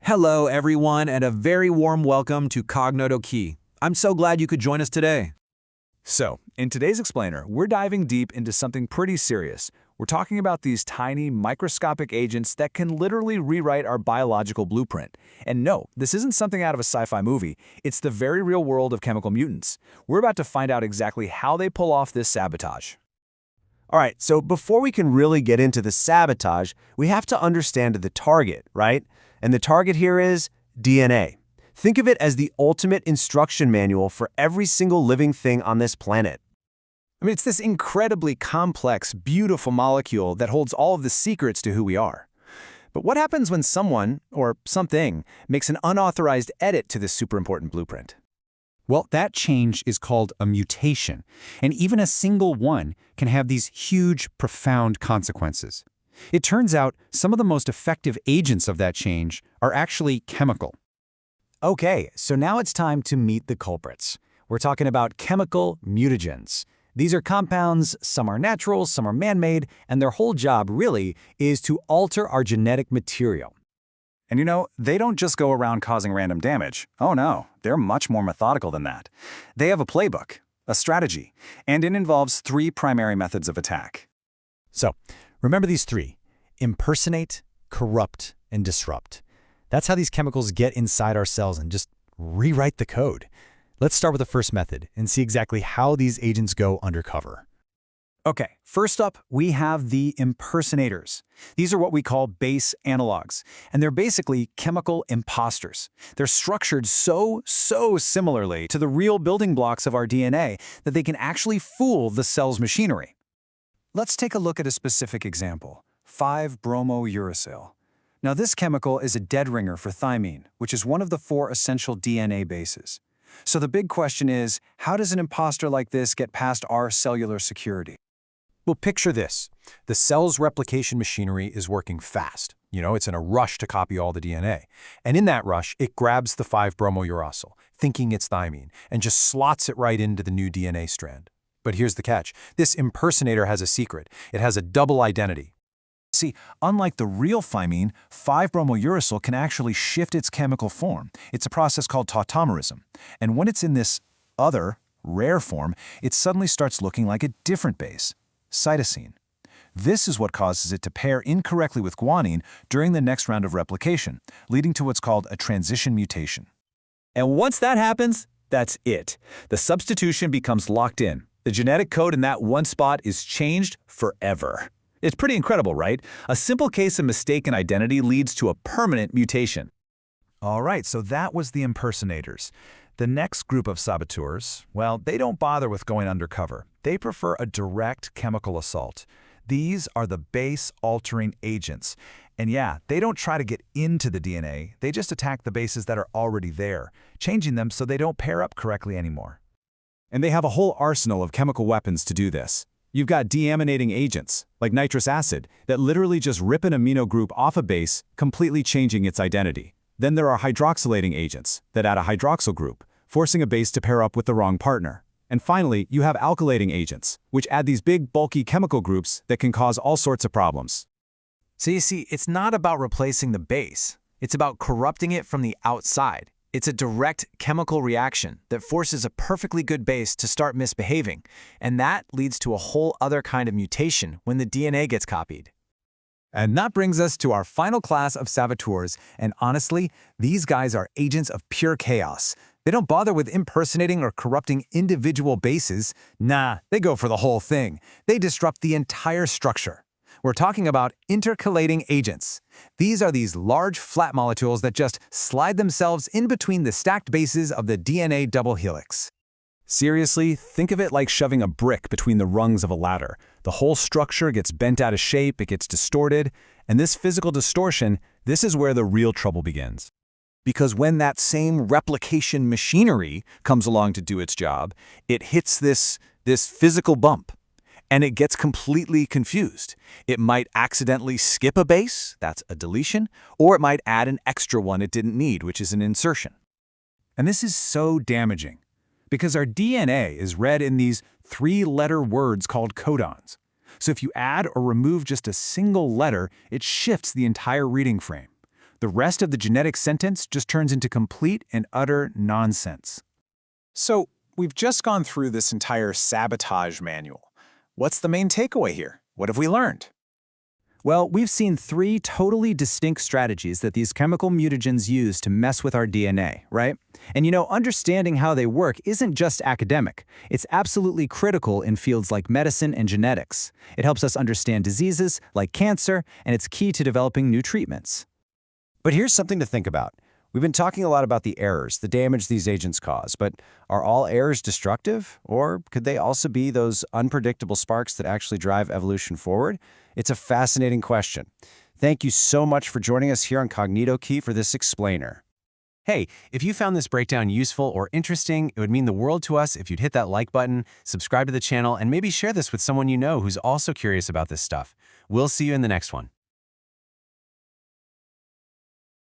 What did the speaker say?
Hello, everyone, and a very warm welcome to Cognodo Key. I'm so glad you could join us today. So, in today's explainer, we're diving deep into something pretty serious. We're talking about these tiny, microscopic agents that can literally rewrite our biological blueprint. And no, this isn't something out of a sci-fi movie. It's the very real world of chemical mutants. We're about to find out exactly how they pull off this sabotage. All right, so before we can really get into the sabotage, we have to understand the target, right? And the target here is DNA. Think of it as the ultimate instruction manual for every single living thing on this planet. It's this incredibly complex, beautiful molecule that holds all of the secrets to who we are. But what happens when someone, or something, makes an unauthorized edit to this super important blueprint? Well, that change is called a mutation, and even a single one can have these huge, profound consequences. It turns out some of the most effective agents of that change are actually chemical. Okay, so now it's time to meet the culprits. We're talking about chemical mutagens. These are compounds, some are natural, some are man-made, and their whole job really is to alter our genetic material. And they don't just go around causing random damage. Oh no, they're much more methodical than that. They have a playbook, a strategy, and it involves three primary methods of attack. So, remember these three: impersonate, corrupt, and disrupt. That's how these chemicals get inside our cells and just rewrite the code. Let's start with the first method and see exactly how these agents go undercover. Okay, first up, we have the impersonators. These are what we call base analogues, and they're basically chemical imposters. They're structured so similarly to the real building blocks of our DNA that they can actually fool the cell's machinery. Let's take a look at a specific example, 5-bromouracil. Now, this chemical is a dead ringer for thymine, which is one of the 4 essential DNA bases. So the big question is, how does an imposter like this get past our cellular security? Well, picture this. The cell's replication machinery is working fast. It's in a rush to copy all the DNA. And in that rush, it grabs the 5-bromouracil, thinking it's thymine, and just slots it right into the new DNA strand. But here's the catch. This impersonator has a secret. It has a double identity. See, unlike the real thymine, 5-bromouracil can actually shift its chemical form. It's a process called tautomerism. And when it's in this other, rare form, it suddenly starts looking like a different base, cytosine. This is what causes it to pair incorrectly with guanine during the next round of replication, leading to what's called a transition mutation. And once that happens, that's it. The substitution becomes locked in. The genetic code in that one spot is changed forever. It's pretty incredible, right? A simple case of mistaken identity leads to a permanent mutation. All right, so that was the impersonators. The next group of saboteurs, well, they don't bother with going undercover. They prefer a direct chemical assault. These are the base-altering agents. And yeah, they don't try to get into the DNA. They just attack the bases that are already there, changing them so they don't pair up correctly anymore. And they have a whole arsenal of chemical weapons to do this. You've got deaminating agents, like nitrous acid, that literally just rip an amino group off a base, completely changing its identity. Then there are hydroxylating agents that add a hydroxyl group, forcing a base to pair up with the wrong partner. And finally, you have alkylating agents, which add these big, bulky chemical groups that can cause all sorts of problems. So you see, it's not about replacing the base. It's about corrupting it from the outside. It's a direct chemical reaction that forces a perfectly good base to start misbehaving, and that leads to a whole other kind of mutation when the DNA gets copied. And that brings us to our final class of saboteurs, and honestly, these guys are agents of pure chaos. They don't bother with impersonating or corrupting individual bases. Nah, they go for the whole thing. They disrupt the entire structure. We're talking about intercalating agents. These are these large, flat molecules that just slide themselves in between the stacked bases of the DNA double helix. Seriously, think of it like shoving a brick between the rungs of a ladder. The whole structure gets bent out of shape, it gets distorted, and this physical distortion, this is where the real trouble begins. Because when that same replication machinery comes along to do its job, it hits this physical bump. And it gets completely confused. It might accidentally skip a base, that's a deletion, or it might add an extra one it didn't need, which is an insertion. And this is so damaging, because our DNA is read in these 3-letter words called codons. So if you add or remove just a single letter, it shifts the entire reading frame. The rest of the genetic sentence just turns into complete and utter nonsense. So, we've just gone through this entire sabotage manual. What's the main takeaway here? What have we learned? Well, we've seen 3 totally distinct strategies that these chemical mutagens use to mess with our DNA, right? And understanding how they work isn't just academic. It's absolutely critical in fields like medicine and genetics. It helps us understand diseases like cancer, and it's key to developing new treatments. But here's something to think about. We've been talking a lot about the errors, the damage these agents cause, but are all errors destructive? Or could they also be those unpredictable sparks that actually drive evolution forward? It's a fascinating question. Thank you so much for joining us here on CognitoKey for this explainer. Hey, if you found this breakdown useful or interesting, it would mean the world to us if you'd hit that like button, subscribe to the channel, and maybe share this with someone you know who's also curious about this stuff. We'll see you in the next one.